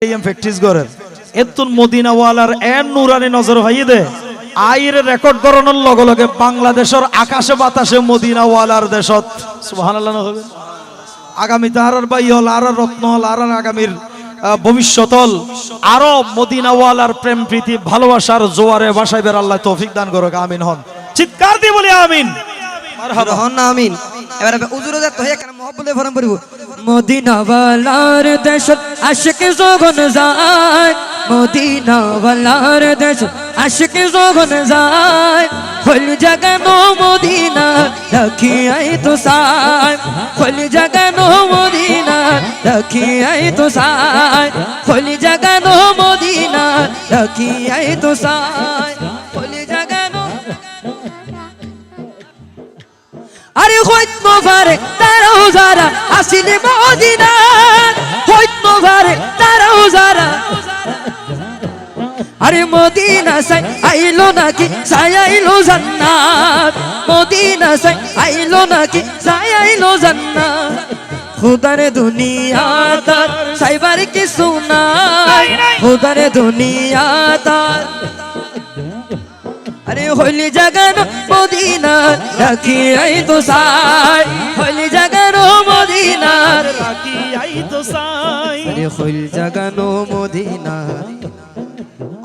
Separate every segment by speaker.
Speaker 1: practice করেন এতুন মদিনাওয়ালার এর নুরানি নজর ভাইয়ে দে আইরে রেকর্ড করানোর লগে লগে বাংলাদেশের আকাশে বাতাসে মদিনাওয়ালার দেশত সুবহানাল্লাহ হবে আগামী তাহার বাই হল আর রত্ন হল আর আগামীর ভবিষ্যৎ হল আরো মদিনাওয়ালার প্রেম প্রীতি ভালোবাসার জোয়ারে ভাসাইবার আল্লাহ তৌফিক দান করুক আমিন হন চিৎকার দিয়ে বলি আমিন মারহাবা
Speaker 2: হন না আমিন এবারে উজুরে যা তো এখানে মহব্বতে ফরম পড়ব মদিনাওয়ালার দেশ আশিক জগন যায় মদিনাওয়ালার দেশ আশিক জগন যায় হল জাগানো মদিনা রাখি আই তো সাই হল জাগানো মদিনা রাখি আই তো সাই হল জাগানো মদিনা রাখি আই তো সাই হল জাগানো আরে হইত মোবারক তারাও যারা আসিলে মদিনা হইত মোবারক তারাও যারা আরে মদিনা সাই আইলো নাকি সাই আইলো জান্নাত মদিনা সাই আইলো নাকি সাই আইলো জান্নাত খুদার দুনিয়া তার সাইবার কিছু নাই খুদার দুনিয়া তার আরে হইলি জাগানো মদিনা রাখি আই তো সাই হইলি জাগানো মদিনা
Speaker 1: রাখি আই তো সাই
Speaker 2: আরে হইল জাগানো মদিনা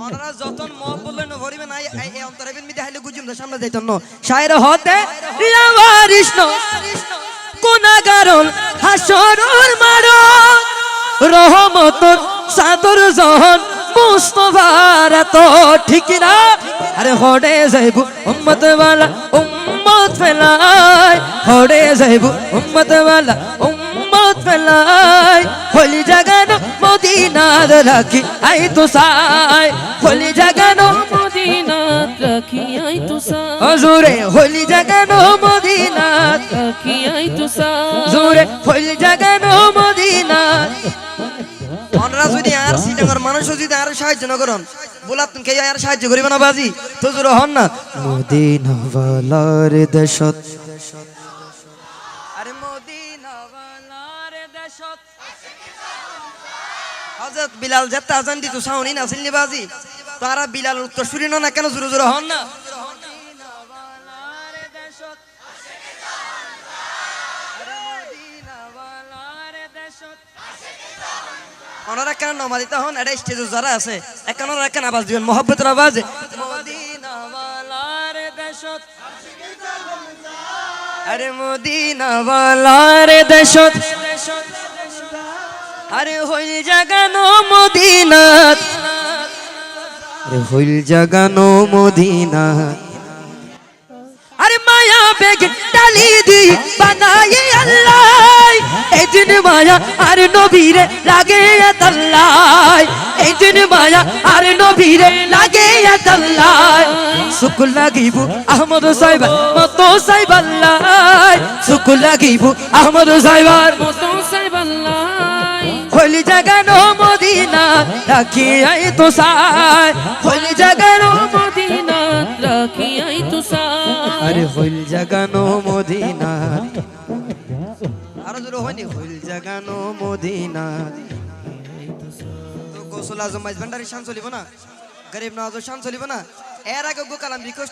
Speaker 2: ওনারা যতন মত বললেন ভরিবে না এই অন্তরের মধ্যে হাইলে গুজুম দা সামনে যাইতন না শায়র হতে রিয়াবারিষ্ণ গুনাহগারল হাসরুল মারো রহমতর সাদর জহন মুস্তফার তো ঠিক না আরে হড়ে যাইবু উম্মত ওয়ালা উম্মত ফেলাই হড়ে যাইবু উম্মত ওয়ালা উম্মত ফেলাই হলি জাগানো মদিনা রাখি আই তো সাই হলি জাগানো
Speaker 3: মদিনা রাখি আই তো সাই
Speaker 2: হুজুরে হলি জাগানো মদিনা
Speaker 3: রাখি আই তো সাই
Speaker 2: হুজুরে হলি জাগানো মদিনা অনরা যদি আর সিটাঙ্গর মানুষ যদি আর সাহায্য না করন বলা তুমি কে আর সাহায্য করিবে না বাজি তো জোর হন না মদিনা ওয়ালার দেশত আরে মদিনা ওয়ালার দেশত হযরত বিলাল যেটা আজান দিত সাউনি না ছিলনি বাজি তারা বিলালের উত্তর শুনিনো না কেন জোর জোর হন না মদিনা ওয়ালার দেশত আরে মদিনা ওয়ালার দেশত ওনারা কেন নমাদিতে হন এটা স্টেজে যারা আছে এখন ওরা কেন আওয়াজ দিবেন মহব্বতের আওয়াজ মদিনাওয়ালার দেশত আরে মদিনাওয়ালার দেশত আরে হইল জাগানো মদিনাত আরে হইল জাগানো মদিনাত আরে মায়া বেগ ডালি দি বানাই আল্লাহ এই দিন মায়া আর নবীরে লাগে আল্লাহ এই দিন মায়া আর নবীরে লাগে আল্লাহ সুকুল লাগিব আহমদ সাহেব মতো সাহেব আল্লাহ সুকুল লাগিব আহমদ সাহেবার
Speaker 3: মতো সাহেব আল্লাহ
Speaker 2: হলি জাগানো মদিনা রাখি আই তো সাই হলি জাগানো
Speaker 3: মদিনা রাখি আই তো সাই
Speaker 2: আরে হইল জাগানো মদিনা আরো জোরে হয়নি হইল জাগানো মদিনা তো গোসল আজম ভান্ডারি শান চলিব না গরিব নওয়াজ শান চলিব না এর আগে গো কালাম রিকোয়েস্ট